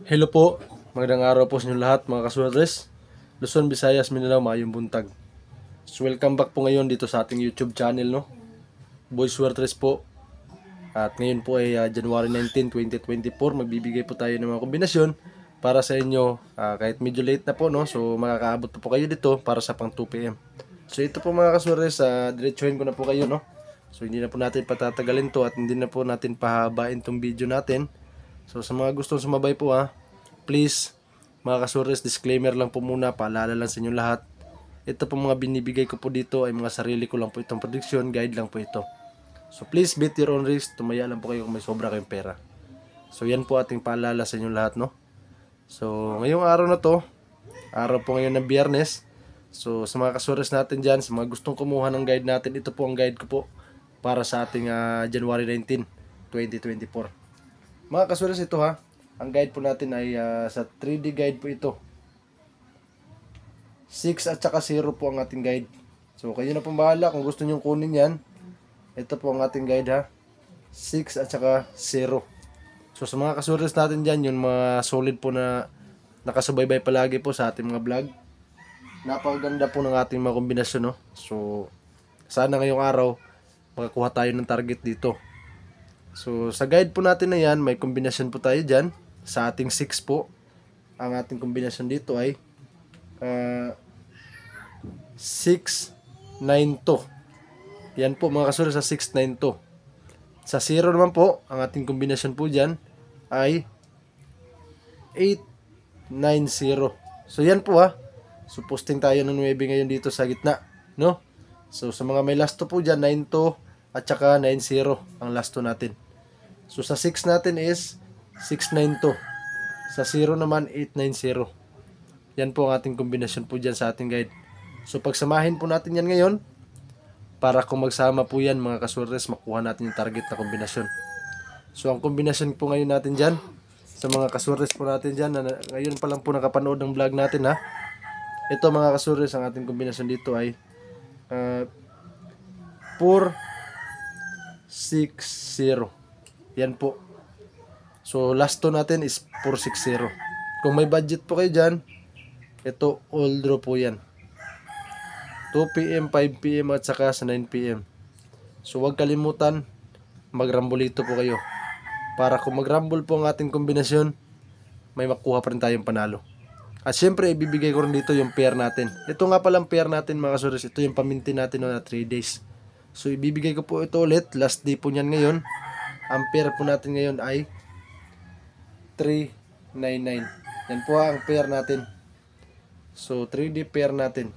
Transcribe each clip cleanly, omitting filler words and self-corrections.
Hello po, magandang araw po sa inyo lahat mga kaswertres. Luzon, Visayas, Mindanao, mayong buntag. So welcome back po ngayon dito sa ating YouTube channel, no? Boy Swertres po. At ngayon po ay January 19, 2024. Magbibigay po tayo ng mga kombinasyon para sa inyo. Kahit medyo late na po, no? So makakaabot po kayo dito para sa pang 2 PM. So ito po mga kaswertres, diretsuhin ko na po kayo, no? So hindi na po natin patatagalin to at hindi na po natin pahabain tong video natin. So sa mga gustong sumabay po please mga kasures, disclaimer lang po muna, paalala lang sa inyo lahat. Ito po mga binibigay ko po dito ay mga sarili ko lang po itong prediction, guide lang po ito. So please bet your own risk, tumaya lang po kayo kung may sobra kayong pera. So yan po ating paalala sa inyo lahat, no? So ngayong araw na to, araw po ngayon ng Biyernes. So sa mga kasures natin dyan, sa mga gustong kumuha ng guide natin, ito po ang guide ko po para sa ating January 19, 2024. Mga kasures, ito ang guide po natin ay sa 3D guide po ito. 6 at saka 0 po ang ating guide. So kayo na po bahala kung gusto nyo kunin yan. Ito po ang ating guide 6 at saka 0. So sa mga kasures natin dyan, yung mga solid po na nakasubaybay palagi po sa ating mga vlog. Napakaganda po ng ating mga kombinasyon, no? So sana ngayong araw makakuha tayo ng target dito. So sa guide po natin na yan, may kombinasyon po tayo dyan. Sa ating 6 po, ang ating kombinasyon dito ay 6, 9, 2. Yan po mga kasuri sa 6, 9, 2. Sa 0 naman po, ang ating kombinasyon po dyan ay 8, 9, 0. So yan po So posting tayo ng 9 ngayon dito sa gitna, no? So sa mga may last 2 po dyan, 9, 2 at saka 9, 0 ang last 2 natin. So sa 6 natin is 692. Sa 0 naman 890. Yan po ang ating kombinasyon po dyan sa ating guide. So pagsamahin po natin yan ngayon para kung magsama po yan mga kaswertres, makuha natin yung target na kombinasyon. So ang kombinasyon po ngayon natin dyan sa mga kaswertres po natin dyan na ngayon pa lang po nakapanood ng vlog natin Ito mga kaswertres, ang ating kombinasyon dito ay 4, 6, 0. Yan po. So last 2 natin is 460. Kung may budget po kayo dyan, ito all draw po yan. 2 PM, 5 PM at saka sa 9 PM. So huwag kalimutan, magrambulito po kayo. Para kung magrambol po ang ating kombinasyon, may makuha pa rin tayong panalo. At syempre, ibibigay ko rin dito yung pair natin. Ito nga palang pair natin mga kasuris. Ito yung paminti natin na 3 days. So ibibigay ko po ito ulit. Last day po niyan ngayon. Ang pair po natin ngayon ay 399. Yan po ang pair natin. So 3D pair natin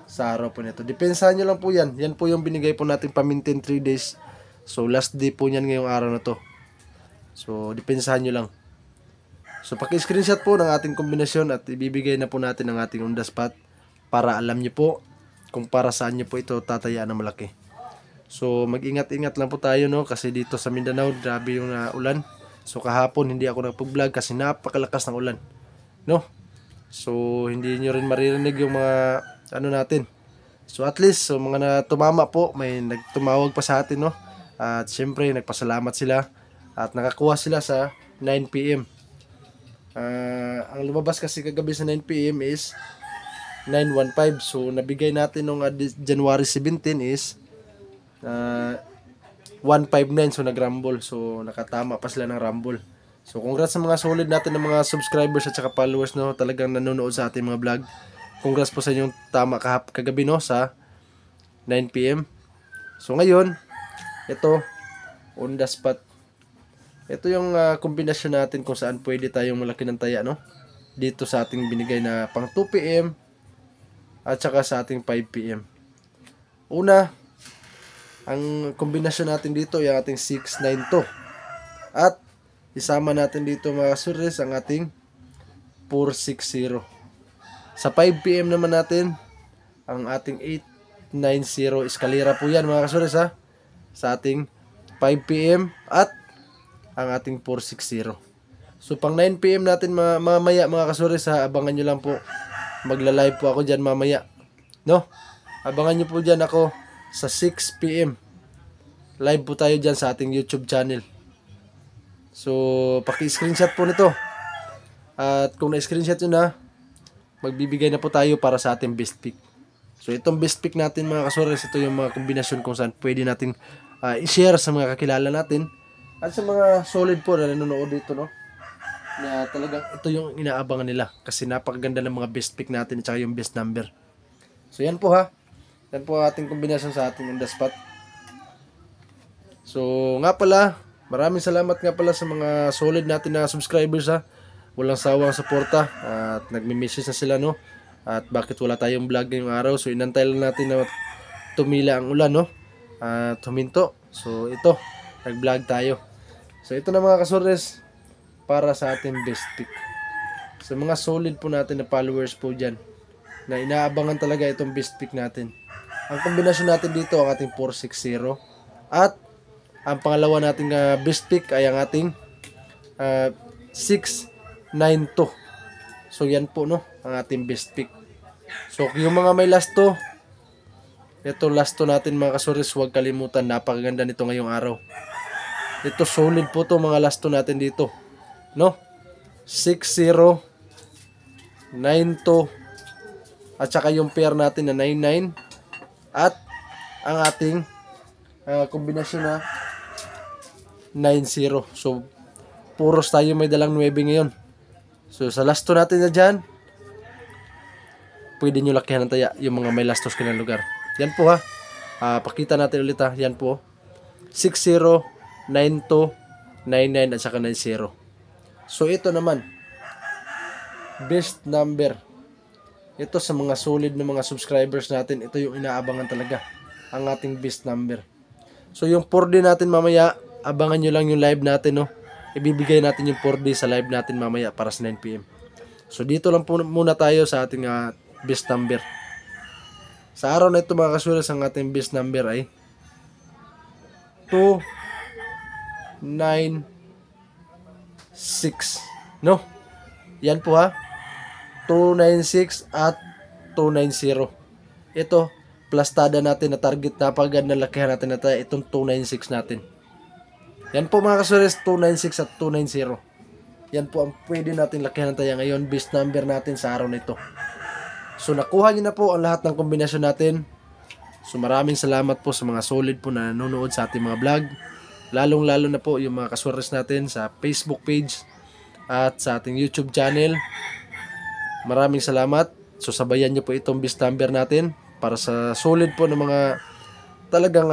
sa araw po nito. Depensahan nyo lang po yan. Yan po yung binigay po natin pamintin 3 days. So last day po niyan ngayong araw na to. So depensahan nyo lang. So paki-screenshot po ng ating kombinasyon at ibibigay na po natin ang ating on the spot para alam nyo po kung para saan nyo po ito tatayaan ng malaki. So mag-ingat-ingat lang po tayo, no, kasi dito sa Mindanao grabe yung ulan. So kahapon hindi ako nagpo-vlog kasi napakalakas ng ulan, no? So hindi niyo rin maririnig yung mga natin. So at least so mga tumama po, may nagtumawag pa sa atin, no? At syempre nagpasalamat sila at nakakuha sila sa 9 PM. Ang lumabas kasi kagabi sa 9 PM is 915. So nabigay natin nung January 17 is 159. So nag-rumble. So nakatama pa sila ng rumble. So congrats sa mga solid natin ng mga subscribers at saka followers, no, talagang nanonood sa ating mga vlog. Congrats po sa inyong tama kagabi, no, sa 9 PM. So ngayon, ito on the spot. Ito yung kombinasyon natin kung saan pwede tayong malaki ng taya, no, dito sa ating binigay na pang 2 PM at saka sa ating 5 PM. Una, ang kombinasyon natin dito ay ating 692. At isama natin dito mga kasures ang ating 460. Sa 5 PM naman natin ang ating 890. Eskalera po yan mga kasures sa ating 5 PM at ang ating 460. So pang 9 PM natin mamaya mga kasures abangan nyo lang po. Magla-live po ako dyan mamaya, no? Abangan nyo po dyan ako sa 6 PM. Live po tayo dyan sa ating YouTube channel. So paki-screenshot po nito At kung na-screenshot nyo na, magbibigay na po tayo para sa ating best pick. So itong best pick natin mga kasores, ito yung mga kombinasyon kung saan pwede nating i-share sa mga kakilala natin at sa mga solid po na nanonood dito, no? Na talagang ito yung inaabangan nila kasi napakaganda ng mga best pick natin at saka yung best number. So yan po ha. Yan po ating kombinasyon sa ating on the spot. So nga pala, maraming salamat nga pala sa mga solid natin na subscribers ha. Walang sawang suporta at nagme-message na sila, no? At bakit wala tayong vlog ngayong araw? So inantay lang natin na tumila ang ulan, no? At huminto. So ito, nag-vlog tayo. So ito na mga kasores para sa ating best pick. Sa mga solid po natin na followers po dyan na inaabangan talaga itong best pick natin. Ang kombinasyon natin dito ang ating 460 at ang pangalawa nating best pick ay ang ating 692. So yan po, no, ang ating best pick. So yung mga may last to, ito last to natin mga kasores, huwag kalimutan, napakaganda nito ngayong araw. Ito solid po to mga last to natin dito, no? 60, 92 at saka yung pair natin na 99 at ang ating kombinasyon na 90. So puros tayo may dalang 9 ngayon. So sa last to natin na dyan, pwede nyo lakihan ng taya yung mga may lastos kanilang lugar. Yan po ha. Pakita natin ulit ha. Yan po. 60, 92, 99 at saka 90. So ito naman, best number. Ito sa mga solid na mga subscribers natin, ito yung inaabangan talaga, ang ating best number. So yung 4D natin mamaya, abangan nyo lang yung live natin, no? Ibibigay natin yung 4D sa live natin mamaya para sa 9 PM. So dito lang po muna tayo sa ating best number. Sa araw na ito mga kasulas, ang ating best number ay 296. No? Yan po ha. 296 at 290. Ito, plastada natin na target, napaganda lakihan natin na tayo itong 296 natin. Yan po mga kasulas, 296 at 290. Yan po ang pwede natin lakihan tayo ngayon, best number natin sa araw na ito. So nakuha nyo na po ang lahat ng kombinasyon natin. So maraming salamat po sa mga solid po na nanonood sa ating mga vlog. Lalong lalo na po yung mga kaswers natin sa Facebook page at sa ating YouTube channel. Maraming salamat. So sabayan nyo po itong best number natin para sa solid po ng mga talagang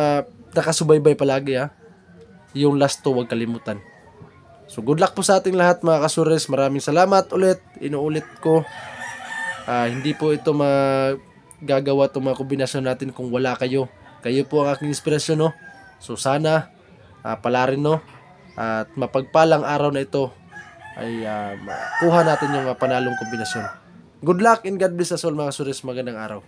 nakasubaybay palagi ha. Yung last to, huwag kalimutan. So good luck po sa ating lahat mga kasures. Maraming salamat ulit. Inuulit ko. Hindi po ito magagawa itong mga kombinasyon natin kung wala kayo. Kayo po ang aking inspirasyon, no? So sana pala rin, no? At mapagpalang araw na ito ay makuha natin yung panalong kombinasyon. Good luck and God bless us all mga kasures. Magandang araw.